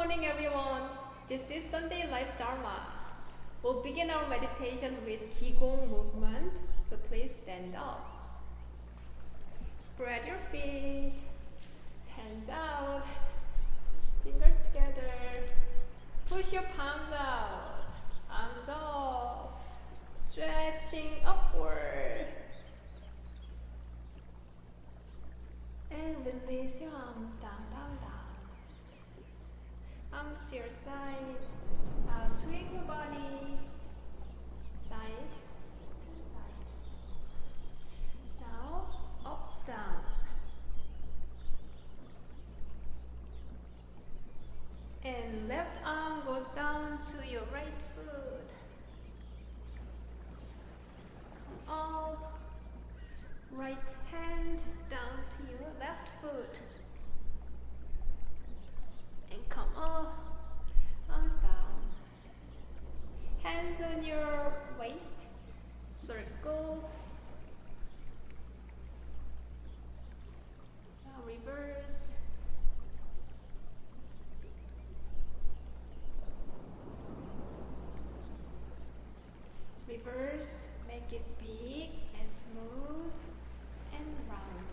morning, everyone. This is Sunday Life Dharma. We'll begin our meditation with Qigong movement, so please stand up. Spread your feet, hands out, fingers together. Push your palms out, arms up, stretching upward. And release your arms down, down, down. Arms to your side. Now swing your body side to side. Now up, down. And left arm goes down to your right foot. Come up. Right hand down to your left foot. And come up, arms down. Hands on your waist, circle. Now reverse. Reverse, make it big and smooth and round.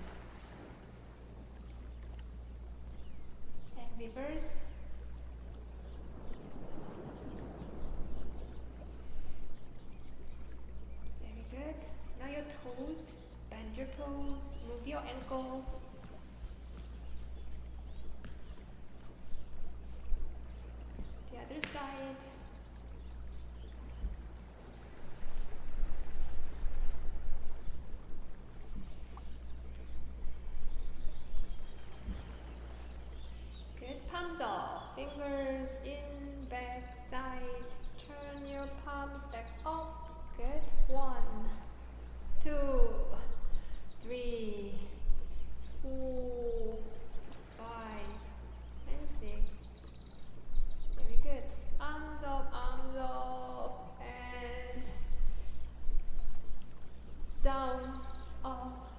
And reverse. Very good. Now your toes, bend your toes, move your ankle. The other side. Palms up, fingers in, back, side. Turn your palms back up. Good. 1, 2, 3, 4, 5, and 6. Very good. Arms up, and down, up,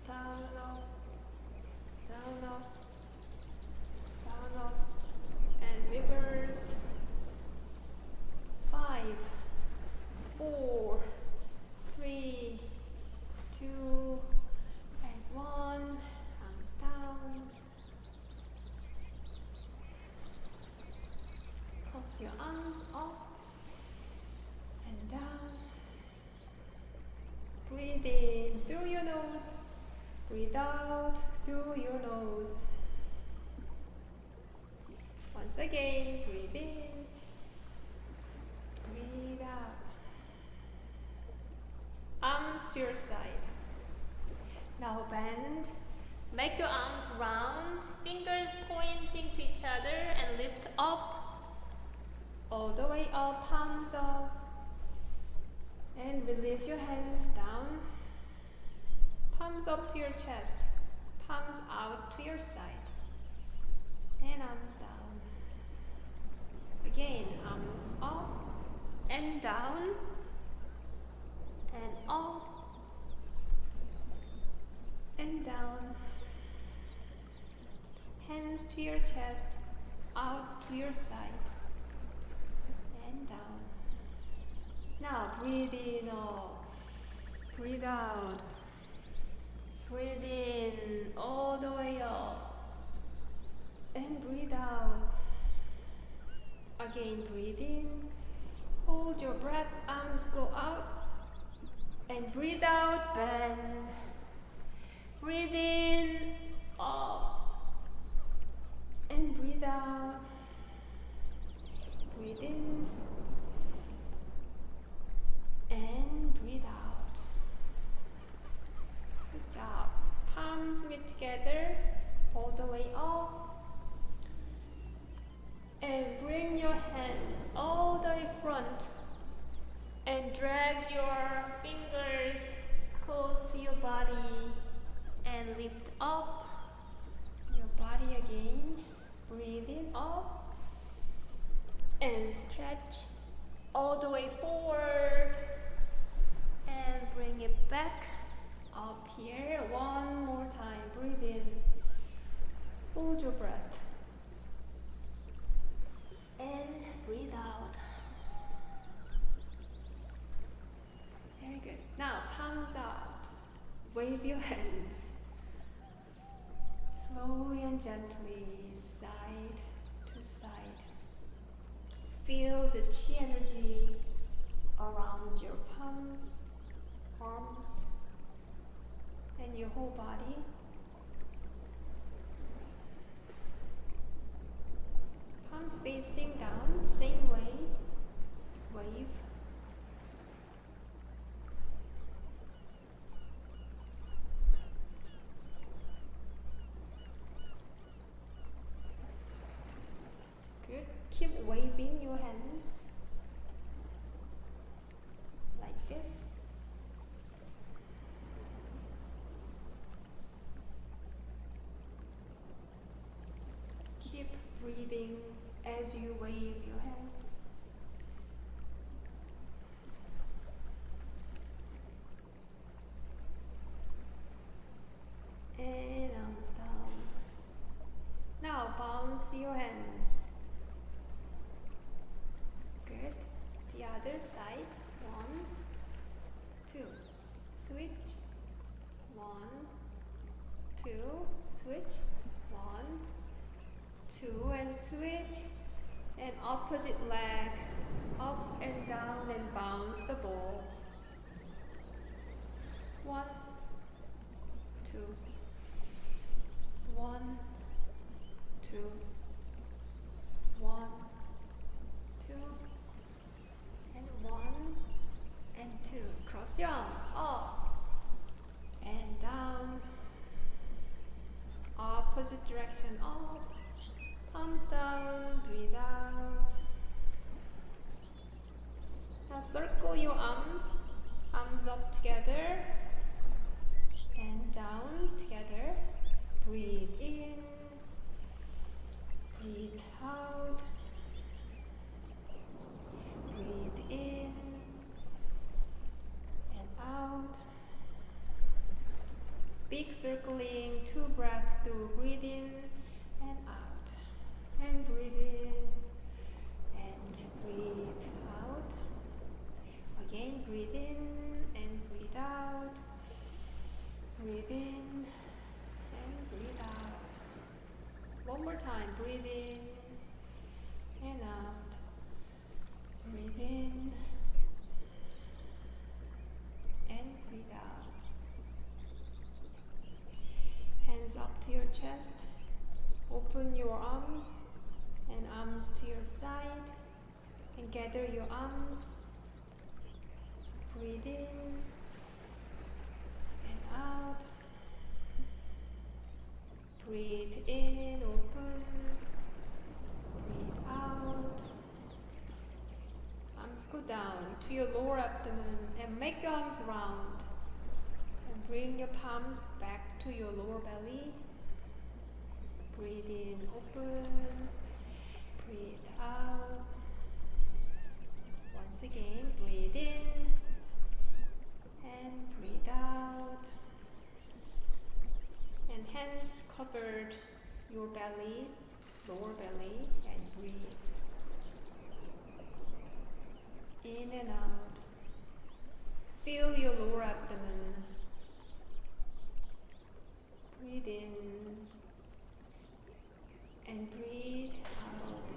down, up, down, up. Down, up, and reverse. 5, 4, 3, 2, and 1. Arms down. Cross your arms up and down. Breathe in through your nose. Breathe out through your nose. Once again, breathe in, breathe out. Arms to your side. Now bend. Make your arms round, fingers pointing to each other, and lift up. All the way up, palms up. And release your hands down. Palms up to your chest. Palms out to your side. And arms down. Again, arms up and down and up and down. Hands to your chest, out to your side and down. Now breathe in up, breathe out. Breathe in all the way up and breathe out. Again, breathe in, hold your breath, arms go out, and breathe out, bend. Breathe in, up, and breathe out. Breathe in, and breathe out. Good job. Palms meet together, all the way up. And bring your hands all the way front and drag your fingers close to your body and lift up your body again. Breathe in up and stretch all the way forward and bring it back up here. One more time. Breathe in. Hold your breath. and breathe out. Very good. Now palms out. Wave your hands. Slowly and gently, side to side. Feel the chi energy around your palms, arms, and your whole body. Palms facing down, same way, wave. Good. Keep waving your hands like this. Keep breathing as you wave your hands. And arms down. Now bounce your hands. Good. The other side. 1, 2. Switch. 1, 2. Switch. 1, 2, and switch. And opposite leg. Up and down and bounce the ball. 1, 2. 1, 2. 1, 2. And 1 and 2. Cross your arms. Up and down. Opposite direction. Up. Palms down. Breathe out. Now circle your arms. Arms up together. And down together. Breathe in. Breathe out. Breathe in and out. Big circling, 2 breaths through. Breathe in and out. And breathe in and breathe out. Again, breathe in and breathe out. Breathe in and breathe out. One more time. Breathe in and out. Breathe in and breathe out. Hands up to your chest. Open your arms and arms to your side and gather your arms. Breathe in and out. Breathe in, open. Breathe out. Arms go down to your lower abdomen and make your arms round. And bring your palms back to your lower belly. Breathe in, open. Breathe out. Once again, breathe in and breathe out. And hands covered your belly, lower belly, and breathe. In and out. Feel your lower abdomen. Breathe in and breathe out.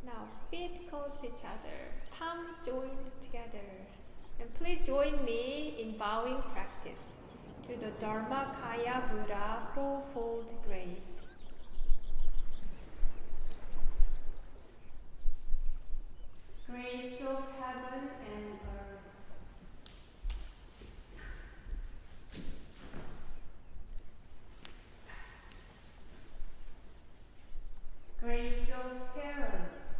Now feet close to each other, palms joined together. And please join me in bowing practice to the Dharmakaya Buddha fourfold grace. Grace of heaven and earth. Grace of parents.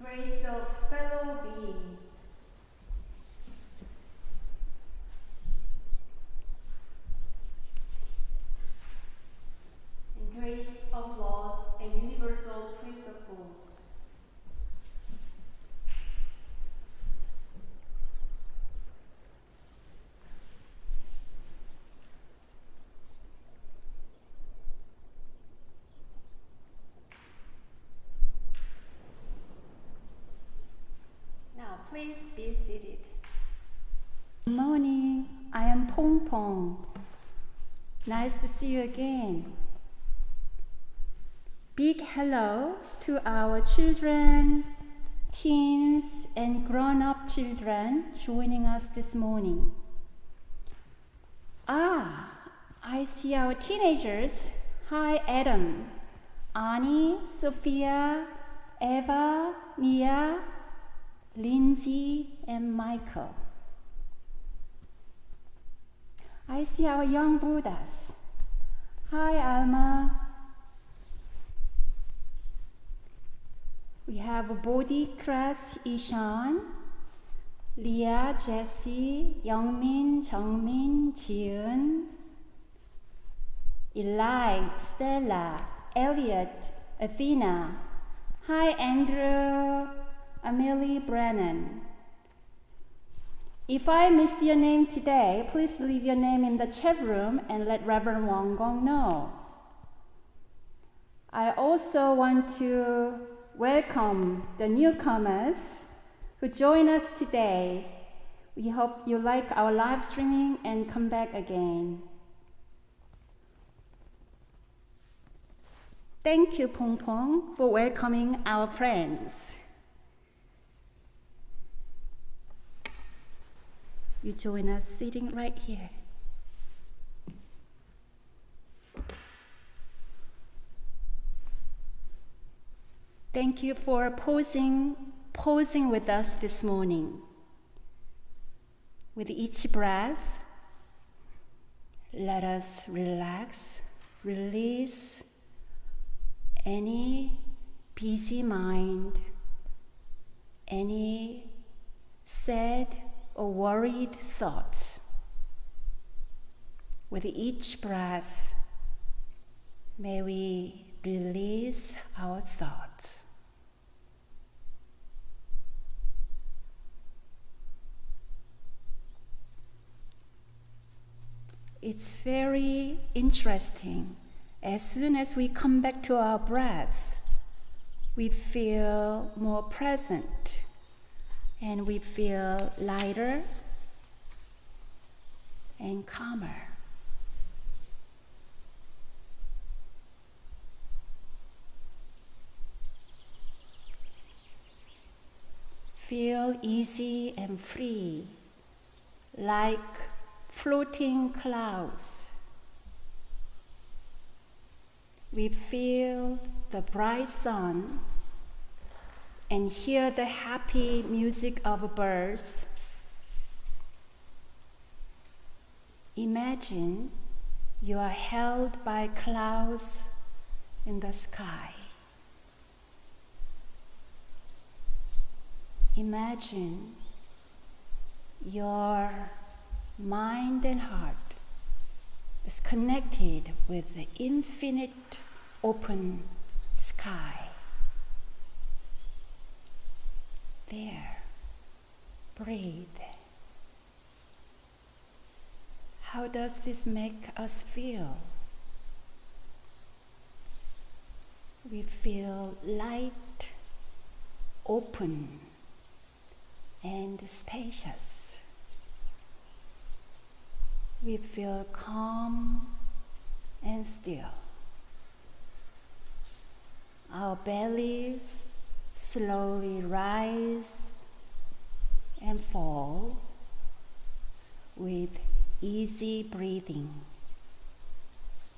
Grace of fellow beings. Please be seated. Good morning. I am Pong Pong. Nice to see you again. Big hello to our children, teens, and grown-up children joining us this morning. I see our teenagers. Hi, Adam, Annie, Sophia, Eva, Mia, Lindsay, and Michael. I see our young Buddhas. Hi, Alma. We have Bodhi, Kras, Ishan, Leah, Jessie, Youngmin, Jungmin, Jiun, Eli, Stella, Elliot, Athena. Hi, Andrew, Amelie, Brennan. If I missed your name today, please leave your name in the chat room and let Reverend Wang Gong know. I also want to welcome the newcomers who join us today. We hope you like our live streaming and come back again. Thank you, Pong Pong, for welcoming our friends. You join us sitting right here. Thank you for posing with us this morning. With each breath, let us relax, release any busy mind, any sad or worried thoughts. With each breath, may we release our thoughts. It's very interesting. As soon as we come back to our breath, we feel more present and we feel lighter and calmer. Feel easy and free, like floating clouds. We feel the bright sun and hear the happy music of birds. Imagine you are held by clouds in the sky. Imagine your mind and heart is connected with the infinite open sky. There, breathe. How does this make us feel? We feel light, open, and spacious. We feel calm and still. Our bellies slowly rise and fall with easy breathing.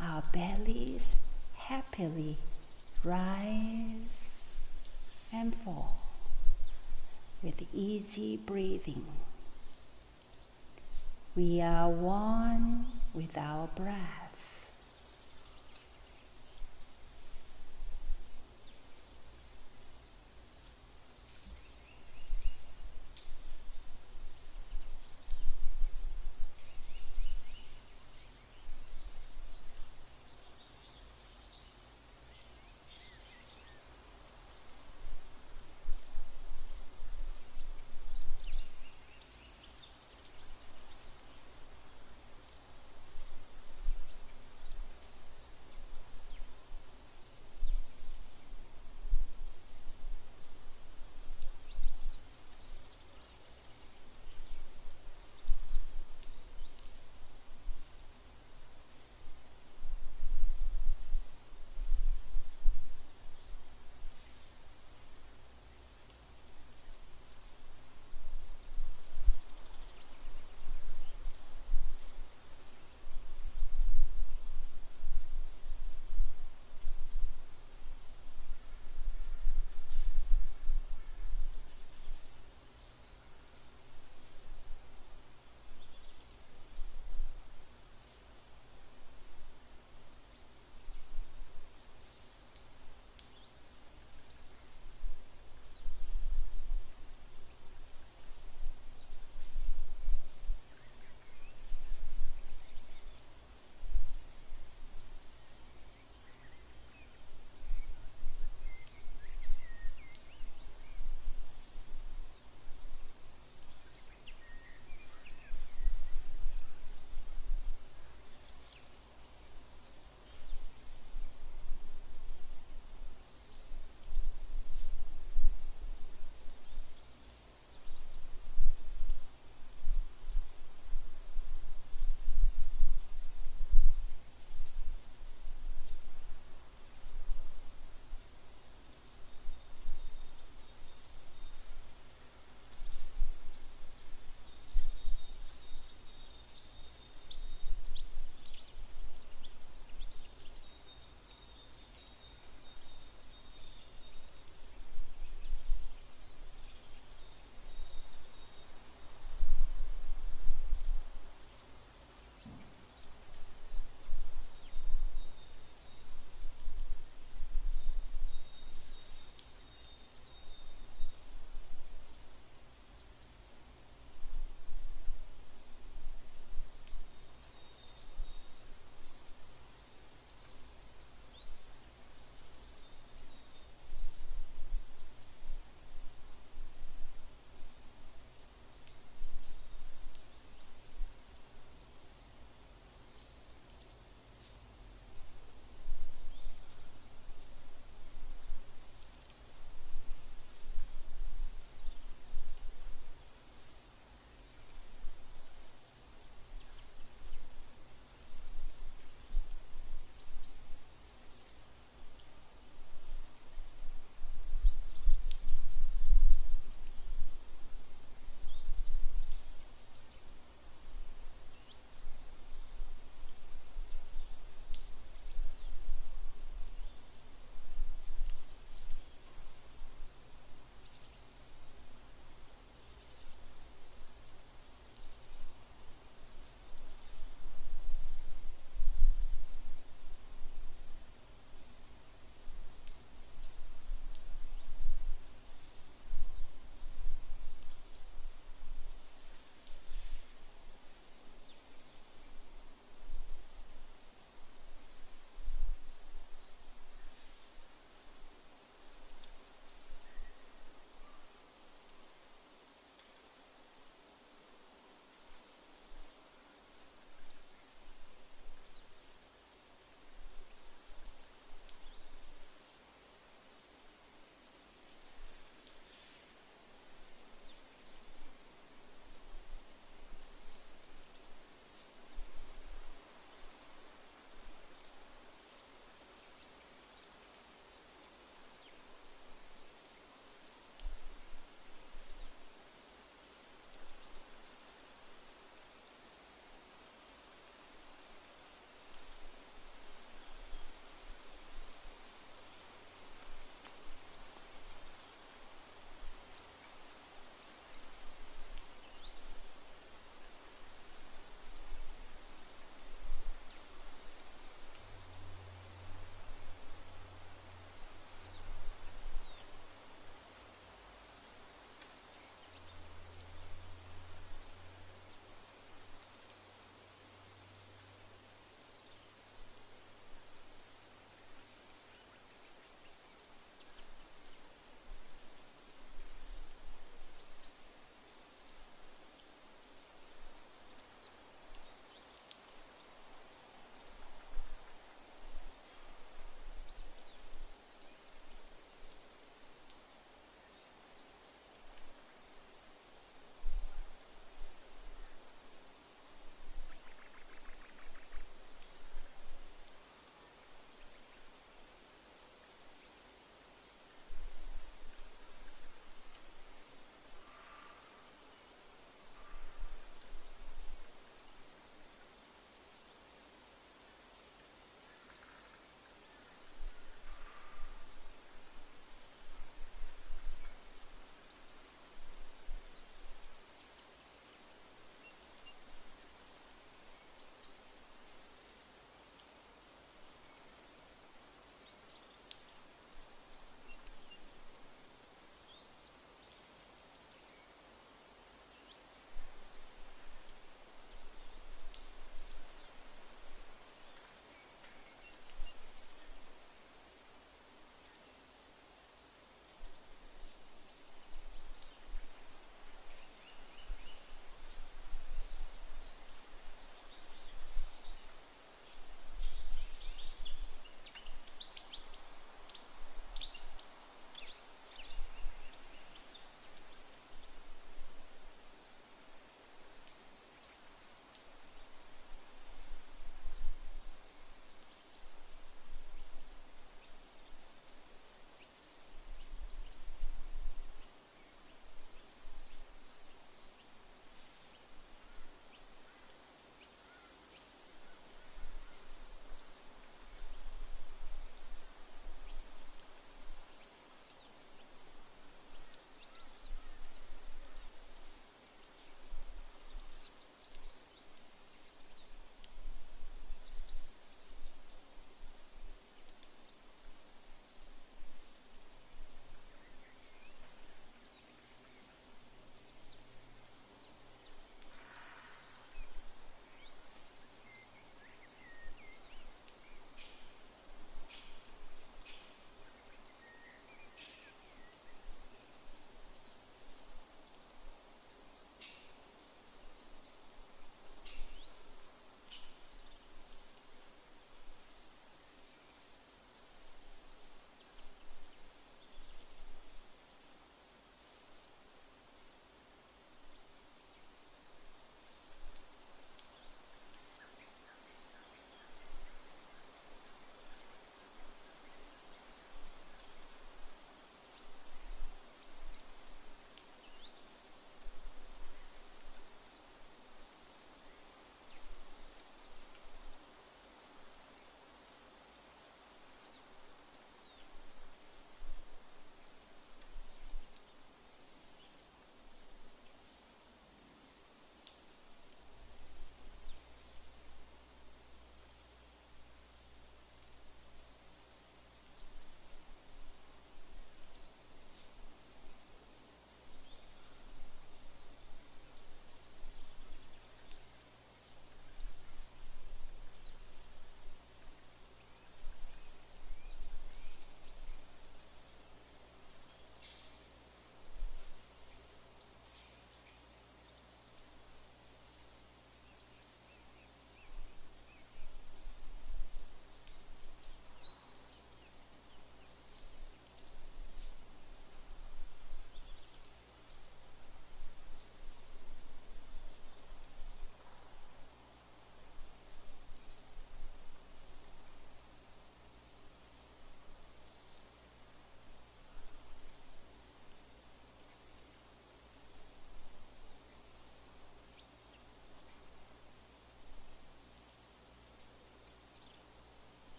Our bellies happily rise and fall with easy breathing. We are one with our breath.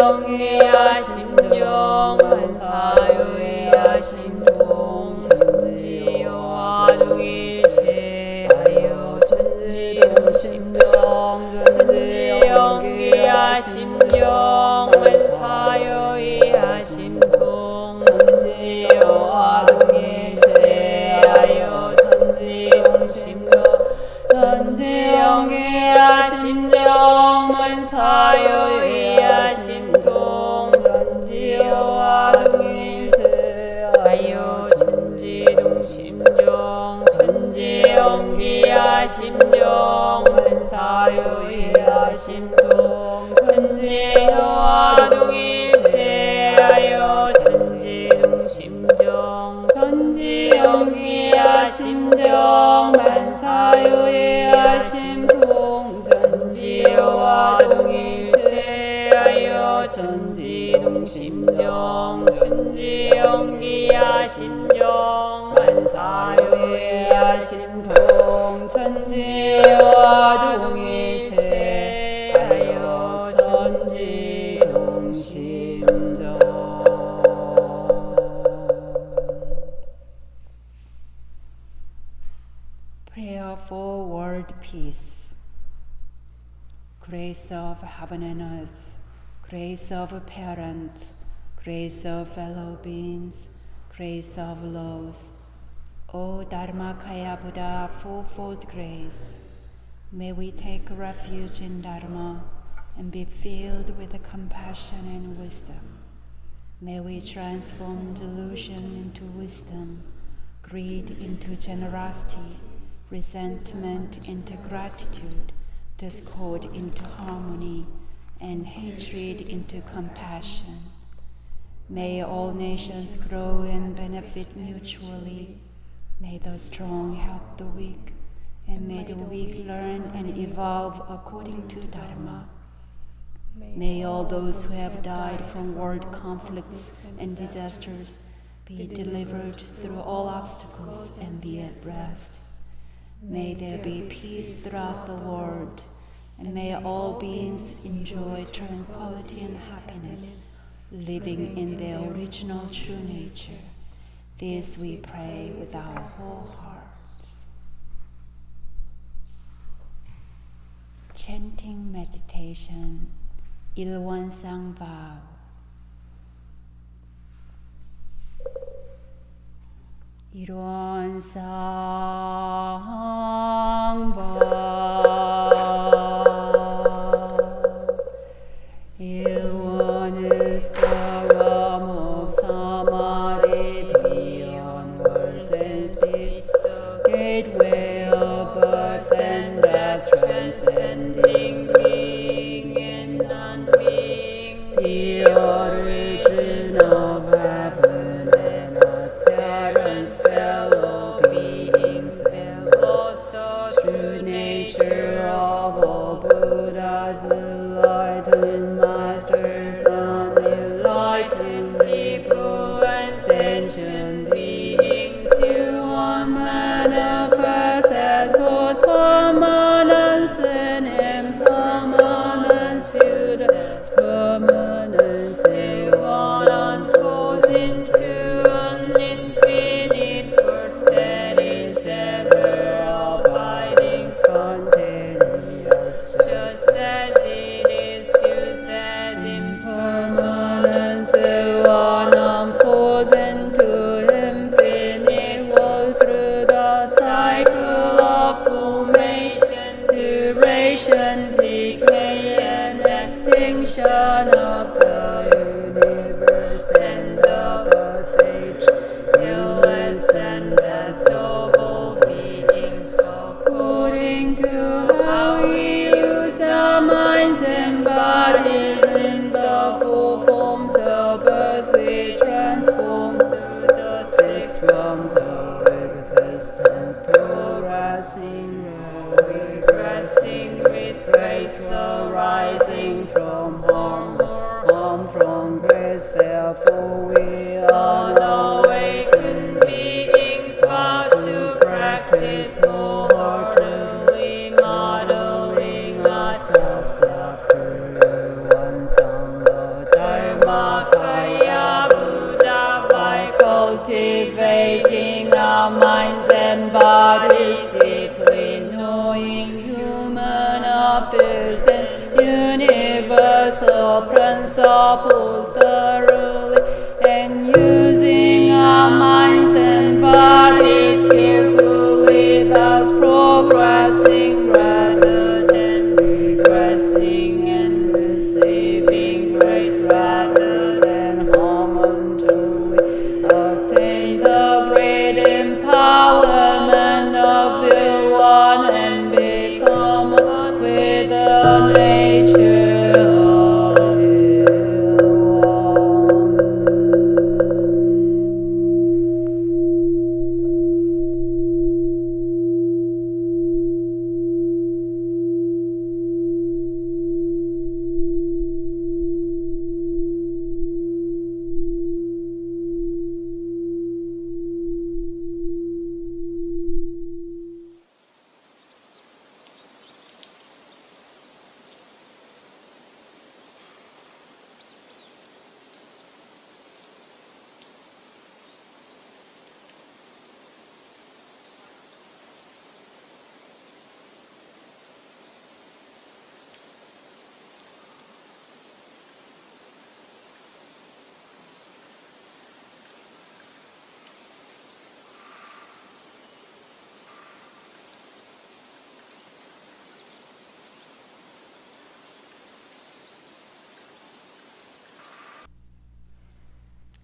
천지영리하심정 만사유의하심동 천지여와 동일체하여 천지동심정 천지영리하심정 만사유의하심동 천지여와 동일체하여 천지동심정 천지영리하심정 만사유의하심동 천지여와 동일체하여 천지동심정 천지영리하심정 만사유의하심동 천지여와 동일체하여 천지동심정 천지영리하심정 만사유의하심동 천지여와 동일체하여 천지동심정 천지영리하심정 만사유의하심동 천지여와 동일체하여 천지동심정. Prayer for world peace. Grace of heaven and earth, grace of parents, grace of fellow beings, grace of laws. O Dharmakaya Buddha, fourfold grace, may we take refuge in Dharma and be filled with compassion and wisdom. May we transform delusion into wisdom, greed into generosity, resentment into gratitude, discord into harmony, and hatred into compassion. May all nations grow and benefit mutually. May the strong help the weak, and may the weak learn and evolve according to Dharma. May all those who have died from world conflicts and disasters be delivered through all obstacles and be at rest. May there be peace throughout the world, and may all beings enjoy tranquility and happiness, living in their original true nature. This we pray with our whole hearts. Chanting meditation, 일원상 vow. 일원상 vow. 일원은 sthara of samadhi beyond words and speech, the gateway of birth and death, transcending being and non-being, the origin of heaven and earth, parents, fellow beings, and lost the true nature of all Buddhas, enlightened masters, unenlightened people, and sentient beings. You are manifest as both permanence and impermanence, viewed as permanence. One unfolds into an infinite world that is ever abiding, spontaneous, just as it is fused as impermanence. One unfolds into infinite world through the cycle of formation, duration, decay, and extinction of the universe, and the birth, age, illness, and death of all beings, according to how we use our minds and bodies in the four forms of birth. We transform through the six realms of existence, progressing, regressing, with grace arising from harm, harm from grace. Therefore we unawakened beings vow to practice wholeheartedly, modeling ourselves after you, one song, the the principle thoroughly, and using our minds and bodies skillfully, thus progressing rather than regressing, and receiving grace rather than harm, until we attain the great empowerment of the one and become one with the nature of the one.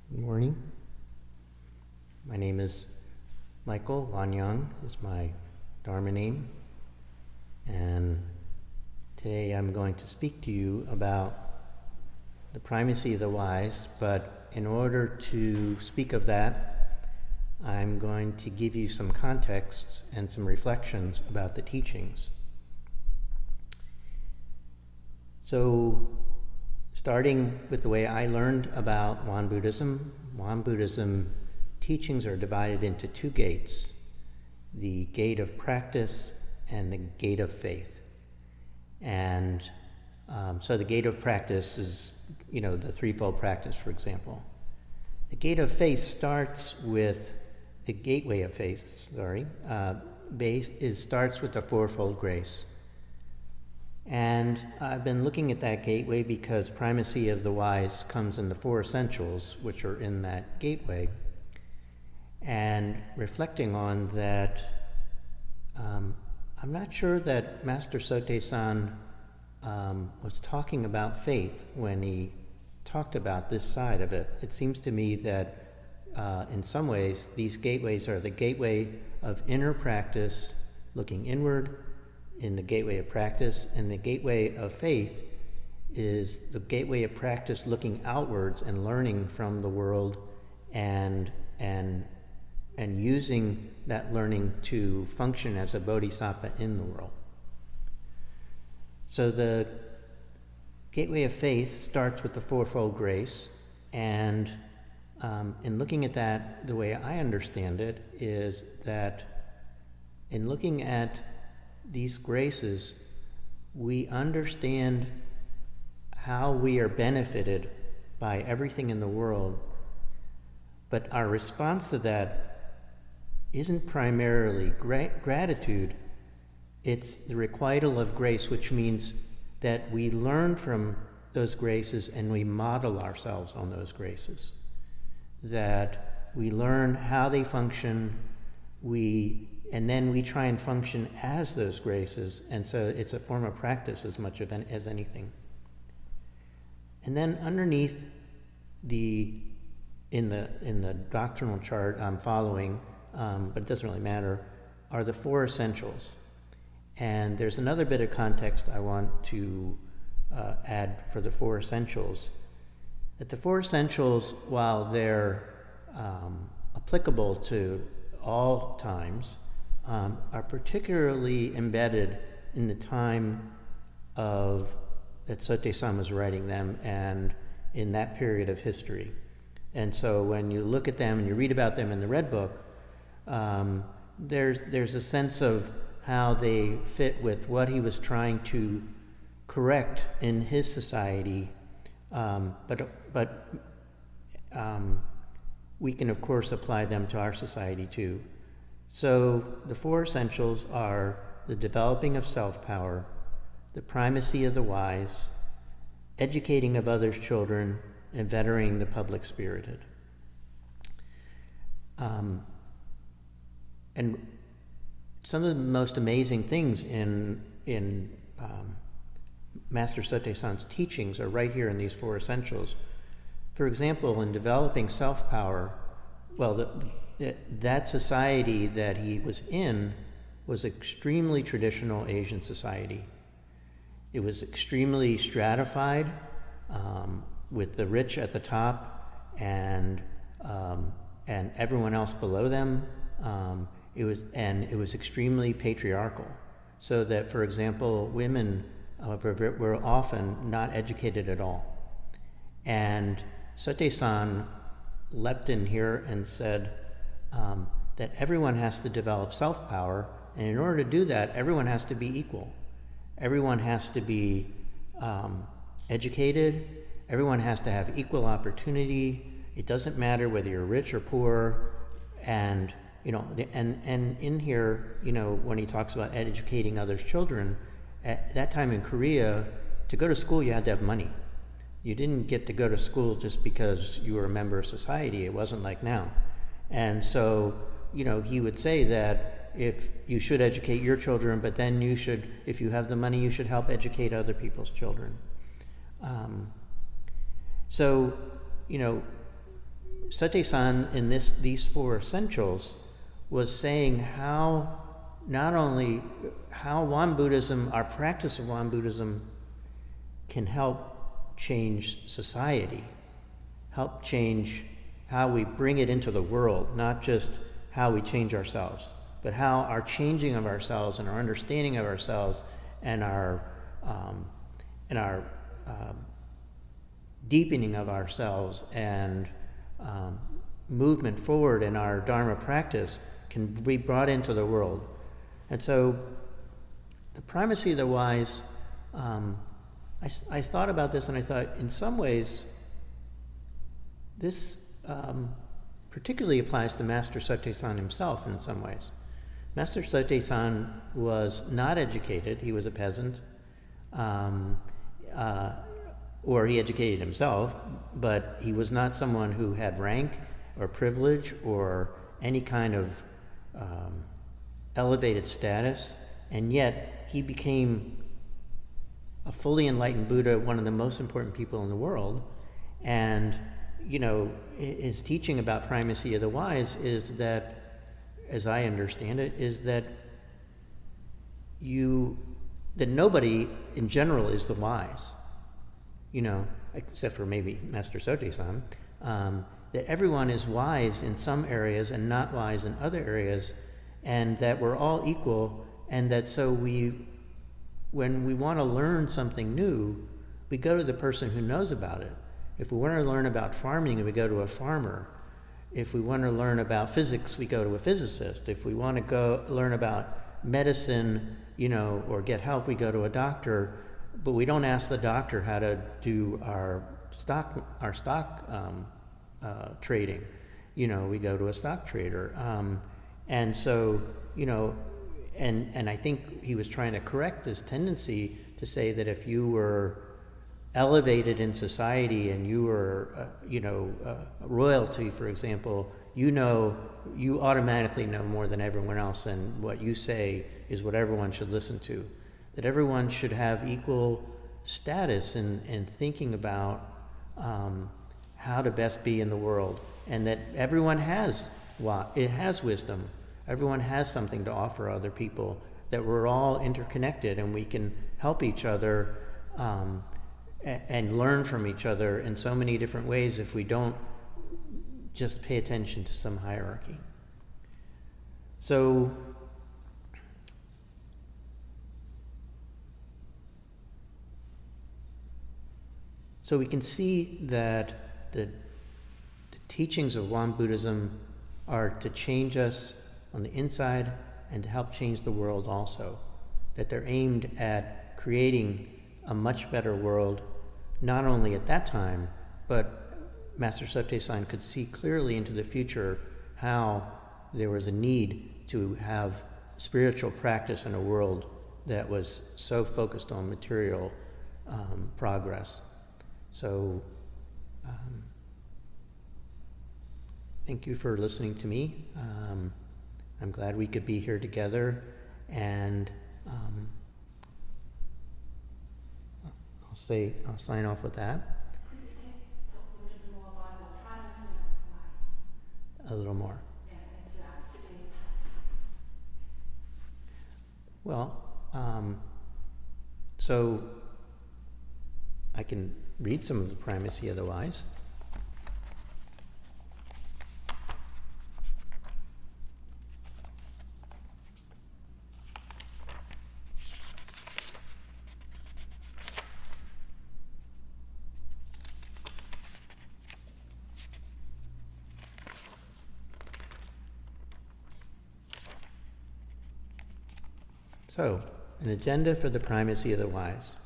Good morning. My name is Michael. Wanyang is my Dharma name. And today I'm going to speak to you about the primacy of the wise, but in order to speak of that, I'm going to give you some context and some reflections about the teachings. So, starting with the way I learned about Won Buddhism teachings are divided into two gates, the gate of practice and the gate of faith. And so the gate of practice is, the threefold practice, for example. The gate of faith starts with, the gateway of faith, starts with the fourfold grace. And I've been looking at that gateway because primacy of the wise comes in the four essentials, which are in that gateway. And reflecting on that, I'm not sure that Master Sote-san was talking about faith when he talked about this side of it. It seems to me that in some ways, these gateways are the gateway of inner practice, looking inward, in the gateway of practice, and the gateway of faith is the gateway of practice looking outwards and learning from the world and using that learning to function as a bodhisattva in the world. So the gateway of faith starts with the fourfold grace, and in looking at that, the way I understand it is that in looking at these graces, we understand how we are benefited by everything in the world, but our response to that isn't primarily gratitude, it's the requital of grace, which means that we learn from those graces and we model ourselves on those graces, that we learn how they function, and then we try and function as those graces, and so it's a form of practice as much as anything. And then underneath in the doctrinal chart I'm following, but it doesn't really matter, are the four essentials. And there's another bit of context I want to add for the four essentials. That the four essentials, while they're applicable to all times, are particularly embedded in the time that Sote-san was writing them and in that period of history. And so when you look at them and you read about them in the Red Book, there's a sense of how they fit with what he was trying to correct in his society, but we can of course apply them to our society too. So the four essentials are the developing of self-power, the primacy of the wise, educating of others' children, and bettering the public spirited. And some of the most amazing things in Master Sotaesan's teachings are right here in these 4 essentials. For example, in developing self-power, well, that society that he was in was extremely traditional Asian society. It was extremely stratified, with the rich at the top and everyone else below them. It was extremely patriarchal, so that, for example, women were often not educated at all. And Sotaesan leapt in here and said that everyone has to develop self-power, and in order to do that, everyone has to be equal. Everyone has to be educated. Everyone has to have equal opportunity. It doesn't matter whether you're rich or poor. And and in here, when he talks about educating others' children, at that time in Korea, to go to school you had to have money. You didn't get to go to school just because you were a member of society. It wasn't like now. And so, he would say that if you should educate your children, but then you should, if you have the money, you should help educate other people's children. Sotaesan in these 4 essentials was saying how not only how Won Buddhism, our practice of Won Buddhism, can help change society, help change how we bring it into the world, not just how we change ourselves, but how our changing of ourselves and our understanding of ourselves and our deepening of ourselves and movement forward in our Dharma practice can be brought into the world. And so the primacy of the wise, I thought about this, and I thought in some ways this particularly applies to Master Sotaesan himself in some ways. Master Sotaesan was not educated. He was a peasant, or he educated himself, but he was not someone who had rank or privilege or any kind of elevated status, and yet he became a fully enlightened Buddha, one of the most important people in the world. And his teaching about primacy of the wise is that, as I understand it, is that nobody in general is the wise, except for maybe Master Sotaesan, that everyone is wise in some areas and not wise in other areas, and that we're all equal, and that so when we want to learn something new, we go to the person who knows about it. If we want to learn about farming, we go to a farmer. If we want to learn about physics, we go to a physicist. If we want to go learn about medicine, or get help, we go to a doctor. But we don't ask the doctor how to do our stock trading. We go to a stock trader. And so, and I think he was trying to correct this tendency to say that if you were elevated in society and you were, royalty, for example, you automatically know more than everyone else, and what you say is what everyone should listen to. That everyone should have equal status in thinking about how to best be in the world, and that everyone has wisdom. Everyone has something to offer other people, that we're all interconnected and we can help each other and learn from each other in so many different ways if we don't just pay attention to some hierarchy. So we can see that the teachings of Won Buddhism are to change us on the inside and to help change the world also. That they're aimed at creating a much better world, not only at that time, but Master Sotaesan could see clearly into the future how there was a need to have spiritual practice in a world that was so focused on material progress. So thank you for listening to me. I'm glad we could be here together, and I'll sign off with that. Could you talk a little bit more about the primacy of wise? A little more. Yeah, it's today's topic. Well, so I can read some of the primacy of the wise. So, an agenda for the primacy of the wise.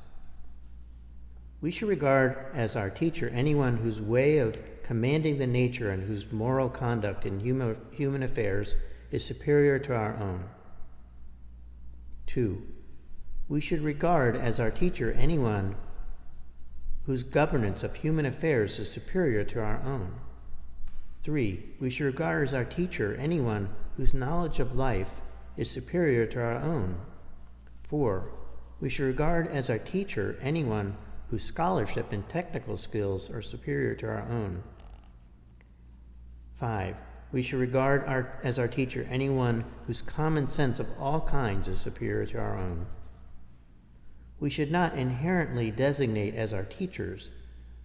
We should regard as our teacher anyone whose way of commanding the nature and whose moral conduct in human affairs is superior to our own. 2. We should regard as our teacher anyone whose governance of human affairs is superior to our own. 3. We should regard as our teacher anyone whose knowledge of life is superior to our own. 4. We should regard as our teacher anyone whose scholarship and technical skills are superior to our own. 5. We should regard as our teacher anyone whose common sense of all kinds is superior to our own. We should not inherently designate as our teachers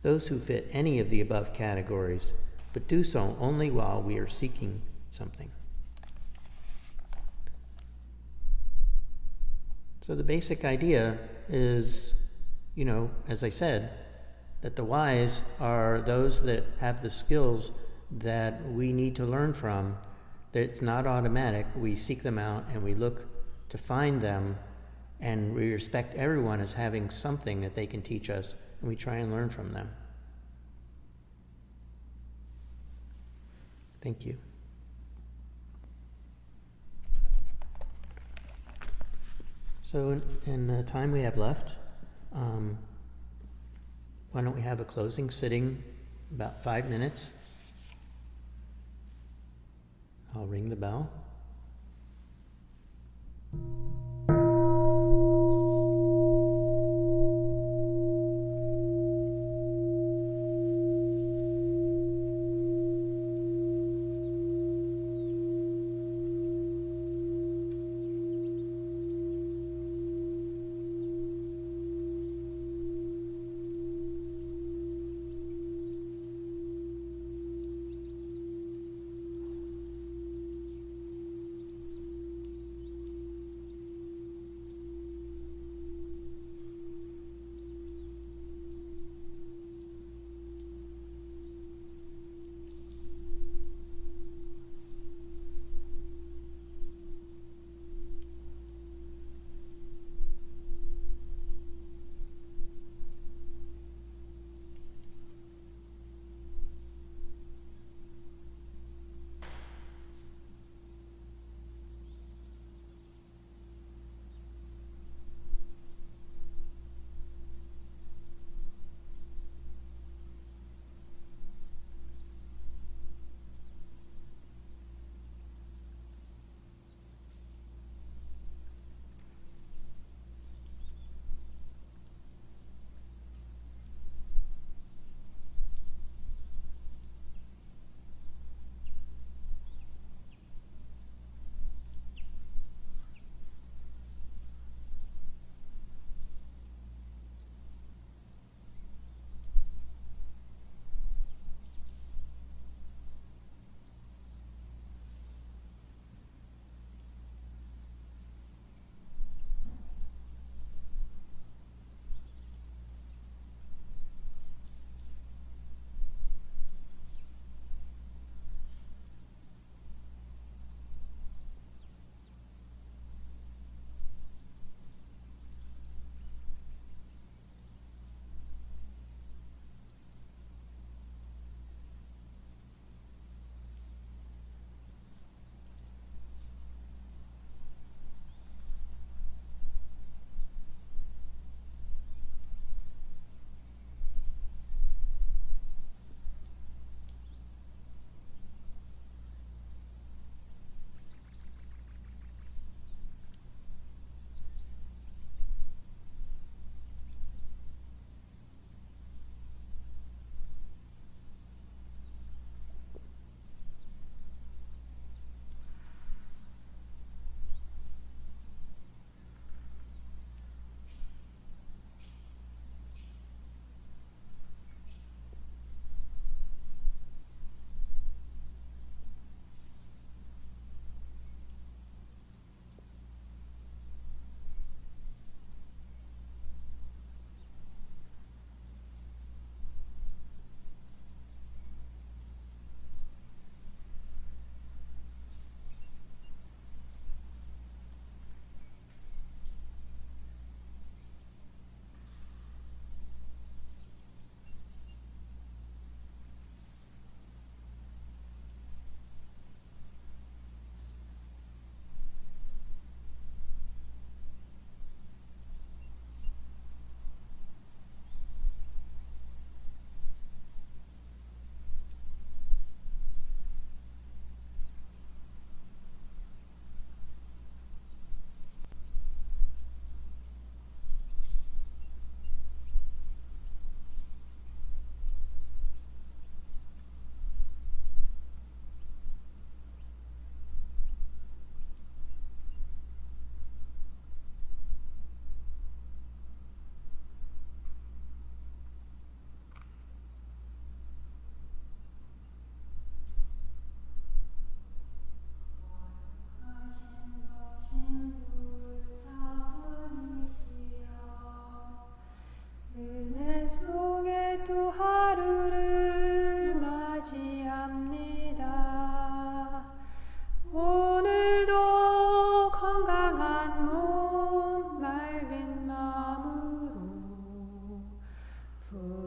those who fit any of the above categories, but do so only while we are seeking something. So the basic idea is, as I said, that the wise are those that have the skills that we need to learn from. That it's not automatic. We seek them out and we look to find them, and we respect everyone as having something that they can teach us, and we try and learn from them. Thank you. So in the time we have left, why don't we have a closing sitting, about 5 minutes. I'll ring the bell.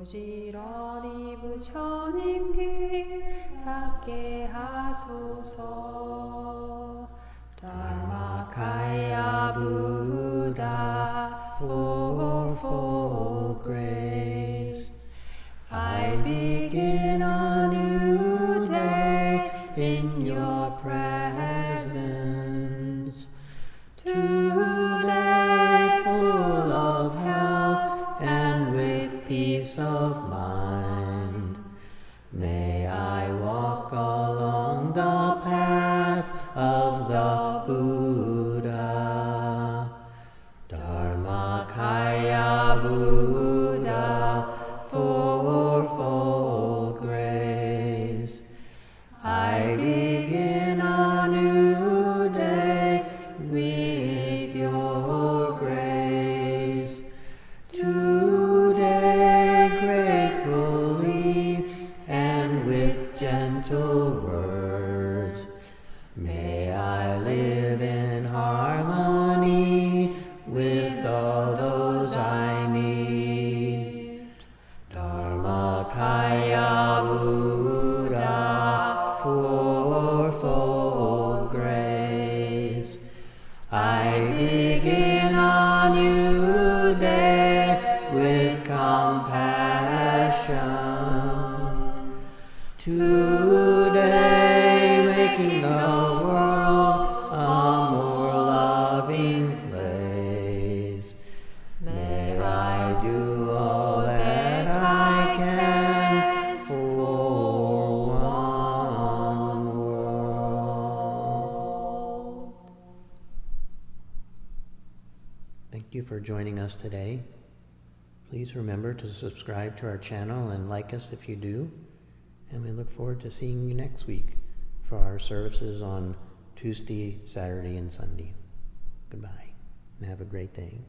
부지런히 부처님 길 닿게 하소서. Dharmakaya Buddha, fourfold grace. I begin a new day in your presence. Today full of health and with peace of mind. May I walk along the path of the Buddha. Dharmakaya Buddha, fourfold grace. I begin a new day with your grace. Today gratefully and with gentle words, may I live in harmony with all those I meet. Dharmakaya Buddha, fourfold grace. I begin a new day with compassion. Today making the world a more loving place. May I do all that I can for one world. Thank you for joining us today. Please remember to subscribe to our channel and like us if you do. And we look forward to seeing you next week for our services on Tuesday, Saturday, and Sunday. Goodbye, and have a great day.